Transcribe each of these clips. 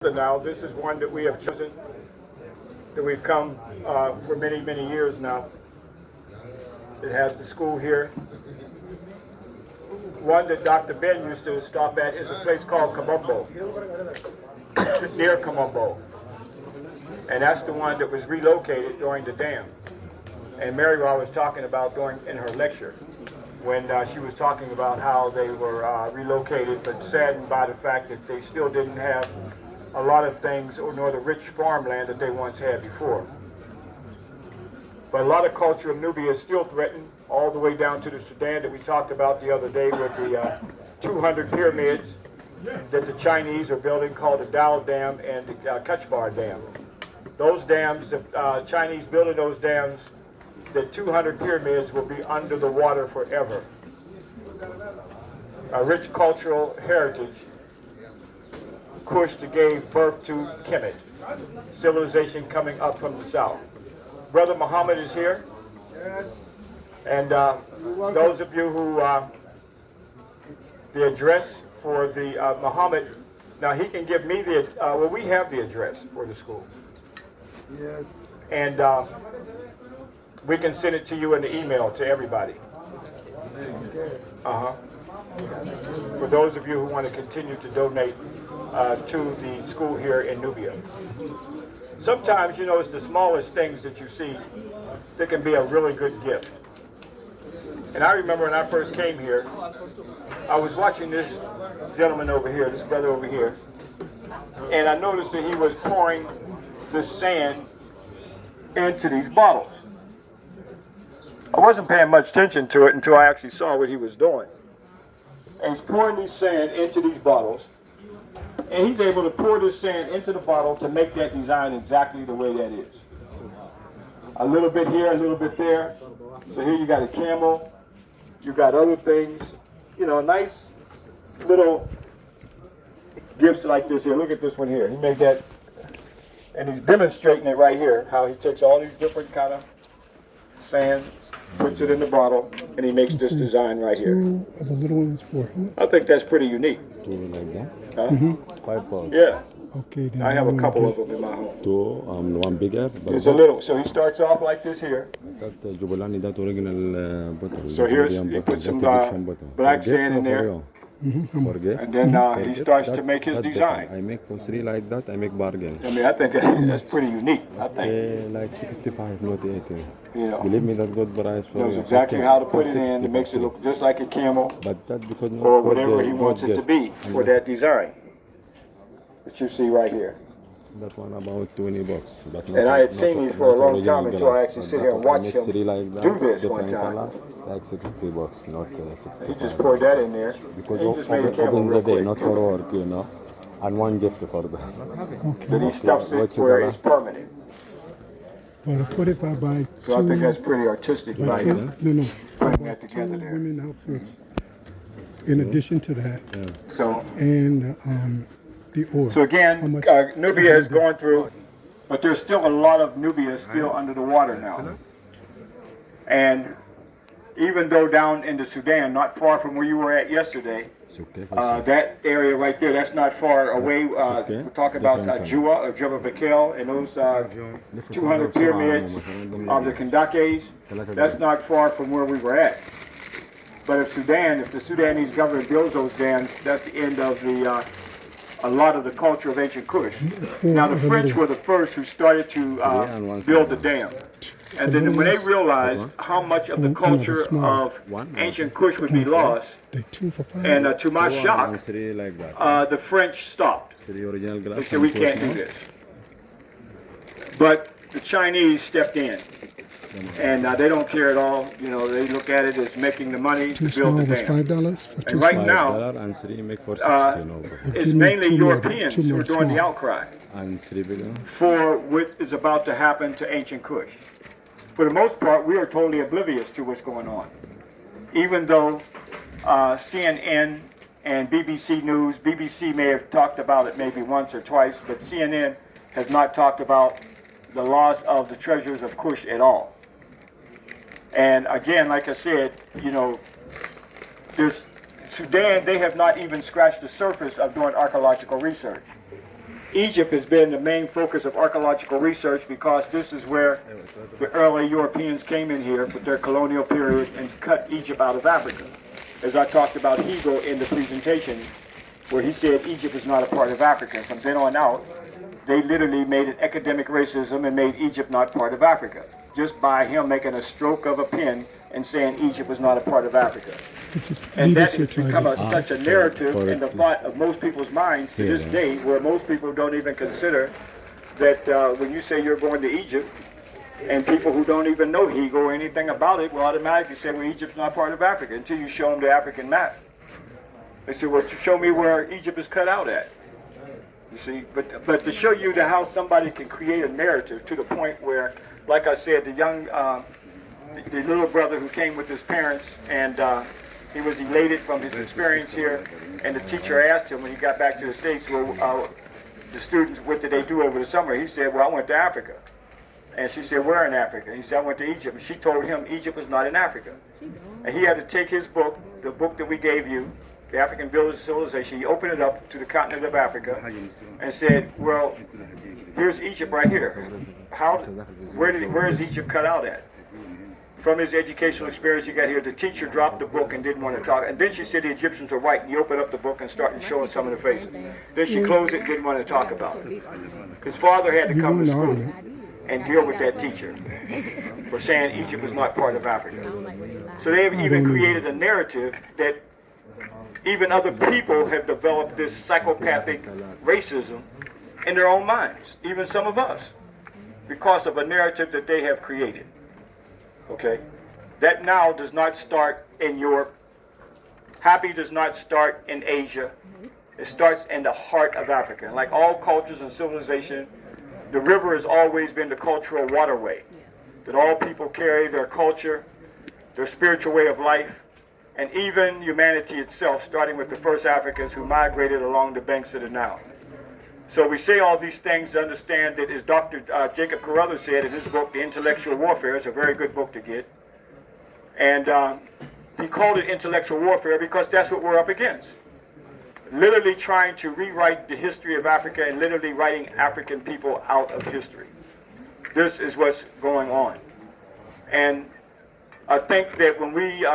Now, this is one that we have chosen, that we've come for many, many years now. It has the school here. One that Dr. Ben used to stop at is a place called Kamumbo, near Kamumbo. And that's the one that was relocated during the dam. And Mary was talking about in her lecture when she was talking about how they were relocated, but saddened by the fact that they still didn't have a lot of things, nor the rich farmland that they once had before. But a lot of culture of Nubia is still threatened, all the way down to the Sudan that we talked about the other day with the 200 pyramids that the Chinese are building, called the Dao Dam and the Kachbar Dam. Those dams, if Chinese building those dams, the 200 pyramids will be under the water forever. A rich cultural heritage. Kush that gave birth to Kemet, civilization coming up from the south. Brother Muhammad is here. Yes. And those of you who, the address for the Muhammad, now he can give me the, well, we have the address for the school. Yes. And we can send it to you in the email to everybody. For those of you who want to continue to donate to the school here in Nubia. Sometimes, you know, it's the smallest things that you see that can be a really good gift. And I remember when I first came here, I was watching this gentleman over here, this brother over here, and I noticed that he was pouring the sand into these bottles. I wasn't paying much attention to it until I actually saw what he was doing. And he's pouring this sand into these bottles, and he's able to pour this sand into the bottle to make that design exactly the way that is. A little bit here, a little bit there. So here you got a camel, you got other things, you know, nice little gifts like this here. Look at this one here. He made that, and he's demonstrating it right here, how he takes all these different kind of sand, puts it in the bottle, and he makes this design right here. Two of the little ones for how much? I think that's pretty unique. Two like that? Huh? 5 pounds. Yeah. Okay, then I have a couple of them in my home. Two, one bigger. There's a little, so he starts off like this here. That Jubilani, that original butter. So here's, he puts some black sand in there. Forget. And then he starts to make his design. I make for 3 like that, I make bargain. I mean, I think that's pretty unique, I think. Like 65, not 80. Yeah. Believe me, that good price for Knows you. exactly how to put it For in to 60 make it for look just like a camel But that because or whatever he God wants it to gift. be for that design that you see right here. That one about 20 bucks. But And I had seen these for a long time until I actually sit here and watch him do this one time. Like 60 bucks, not 65. He just poured that in there. Because He just made a camel open the real day, quick. not for work, you know. And one gift for them. Then he stuffs it What you where gonna- it's permanent. But what if I buy So I think that's pretty artistic buy by two? him No. putting that Two together there. women outfits. In addition to that, So and the oil. So How again, much? Nubia has gone through, but there's still a lot of Nubia still under the water now. And even though down in the Sudan, not far from where you were at yesterday, It's okay. that area right there, that's not far away. We're talking about Jua or Jebel Bakel and those 200 pyramids of the Kandakes. That's not far from where we were at. But if the Sudanese government builds those dams, that's the end of a lot of the culture of ancient Kush. Now the French were the first who started to build the dam. And then when they realized how much of the culture of ancient Kush would be lost, They 2 for 5. and to my shock, Three like that. the French stopped. 3 original glass. They said, we can't do this. But the Chinese stepped in. And they don't care at all. You know, they look at it as making the money to Two small build the was dam. $5 for 2 And right small. now, And 3 make for 16 over. it's you make mainly two more, Europeans two who more are doing the small. outcry And 3 bigger. for what is about to happen to ancient Kush. For the most part, we are totally oblivious to what's going on. Even though CNN and BBC News, BBC may have talked about it maybe once or twice, but CNN has not talked about the loss of the treasures of Kush at all. And again, like I said, you know, there's Sudan, they have not even scratched the surface of doing archaeological research. Egypt has been the main focus of archaeological research because this is where the early Europeans came in here for their colonial period and cut Egypt out of Africa. As I talked about Hego in the presentation, where he said Egypt is not a part of Africa. From then on out, they literally made it academic racism and made Egypt not part of Africa, just by him making a stroke of a pen and saying Egypt was not a part of Africa. And that has become such a narrative in the thought of most people's minds to this day, where most people don't even consider that when you say you're going to Egypt, and people who don't even know Hego or anything about it will automatically say, well, Egypt's not part of Africa, until you show them the African map. They say, well, show me where Egypt is cut out at. You see, but to show you how somebody can create a narrative to the point where, like I said, the young, the little brother who came with his parents, and he was elated from his experience here, and the teacher asked him when he got back to the States, well, the students, what did they do over the summer? He said, well, I went to Africa. And she said, where in Africa? He said, I went to Egypt. And she told him Egypt was not in Africa. And he had to take his book, the book that we gave you, the African Village Civilization, he opened it up to the continent of Africa and said, well, here's Egypt right here. Where is Egypt cut out at? From his educational experience he got here, the teacher dropped the book and didn't want to talk. And then she said the Egyptians are white. And he opened up the book and started showing some of the faces. Then she closed it and didn't want to talk about it. His father had to come to school and deal with that teacher for saying Egypt was not part of Africa. So they have even created a narrative that even other people have developed this psychopathic racism in their own minds, even some of us, because of a narrative that they have created. Okay? That now does not start in Europe. Happy does not start in Asia. It starts in the heart of Africa. And like all cultures and civilization, the river has always been the cultural waterway that all people carry their culture, their spiritual way of life, and even humanity itself, starting with the first Africans who migrated along the banks of the Nile. So we say all these things to understand that, as Dr. Jacob Carruthers said in his book, The Intellectual Warfare, it's a very good book to get. And he called it intellectual warfare because that's what we're up against. Literally trying to rewrite the history of Africa and literally writing African people out of history. This is what's going on. And I think that when we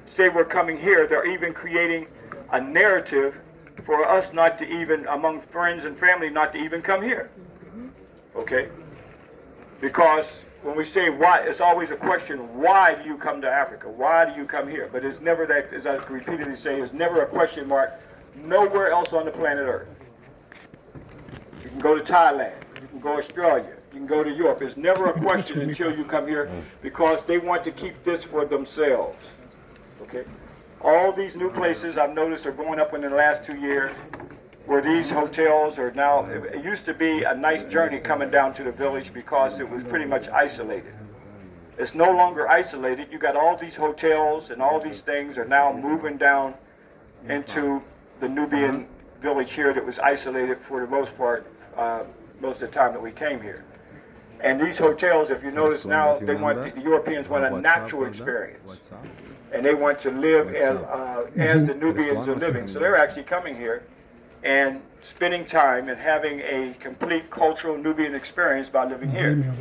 say we're coming here, they're even creating a narrative for us not to even, among friends and family, not to even come here. Okay? Because when we say why, it's always a question, why do you come to Africa? Why do you come here? But it's never that, as I repeatedly say, it's never a question mark nowhere else on the planet Earth. You can go to Thailand, you can go to Australia, you can go to Europe. It's never a question until you come here because they want to keep this for themselves. Okay? All these new places I've noticed are going up within the last 2 years where these hotels are now, it used to be a nice journey coming down to the village because it was pretty much isolated. It's no longer isolated. You got all these hotels and all these things are now moving down into the Nubian village here that was isolated for the most part, most of the time that we came here. And these hotels, if you notice now, they want the Europeans want a natural experience. And they want to live as the Nubians are living. So they're actually coming here and spending time and having a complete cultural Nubian experience by living here.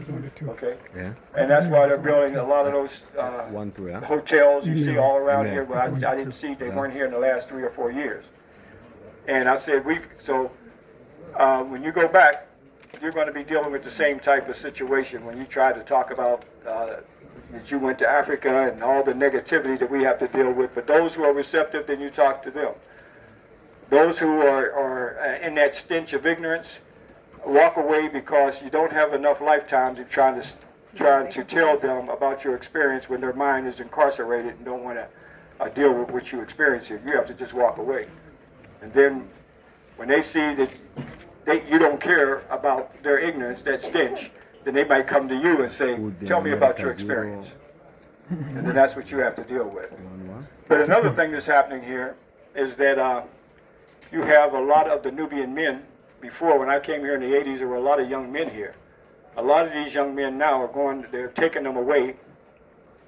Okay? Yeah. And that's why they're building a lot of those hotels you see all around here. But I didn't see, they weren't here in the last 3 or 4 years. And I said, when you go back, you're going to be dealing with the same type of situation when you try to talk about that you went to Africa and all the negativity that we have to deal with. But those who are receptive, then you talk to them. Those who are in that stench of ignorance, walk away because you don't have enough lifetimes of trying to tell them about your experience when their mind is incarcerated and don't want to deal with what you experience here. You have to just walk away. And then when they see that you don't care about their ignorance, that stench, then they might come to you and say, tell me about your experience. And then that's what you have to deal with. But another thing that's happening here is that you have a lot of the Nubian men. Before, when I came here in the 80s, there were a lot of young men here. A lot of these young men now they're taking them away.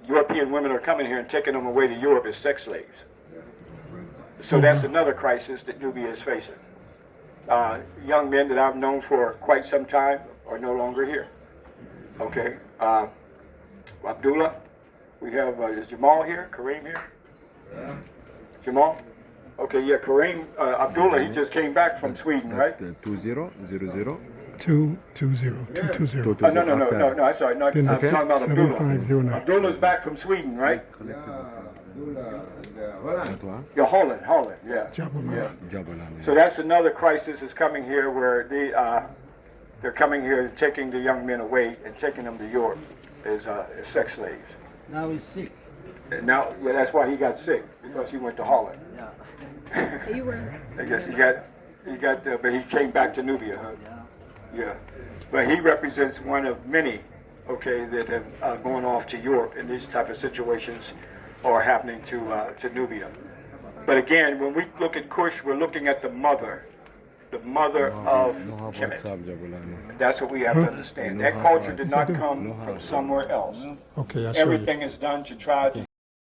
European women are coming here and taking them away to Europe as sex slaves. So that's another crisis that Nubia is facing. young men that I've known for quite some time are no longer here. Okay. Abdullah, we have, is Jamal here? Kareem here? Jamal? Okay, yeah, Kareem, Abdullah, he just came back from Sweden, right? 2000. 220. Oh, no, I'm sorry. No, I'm Then talking about Abdullah. 7509. Abdullah's back from Sweden, right? Et toi? Yeah, Holland, yeah. Jabal. Jabalani. So that's another crisis is coming here where they're coming here and taking the young men away and taking them to Europe as sex slaves. Now he's sick. And now, yeah, that's why he got sick, because he went to Holland. You were. I guess but he came back to Nubia, huh? Yeah. But he represents one of many, okay, that have gone off to Europe in these type of situations are happening to Nubia. But again, when we look at Kush, we're looking at the mother of No have Kemet. WhatsApp Jabalani. That's what we have to understand. That culture did not come from somewhere else. Okay, I show you. Everything is done to try to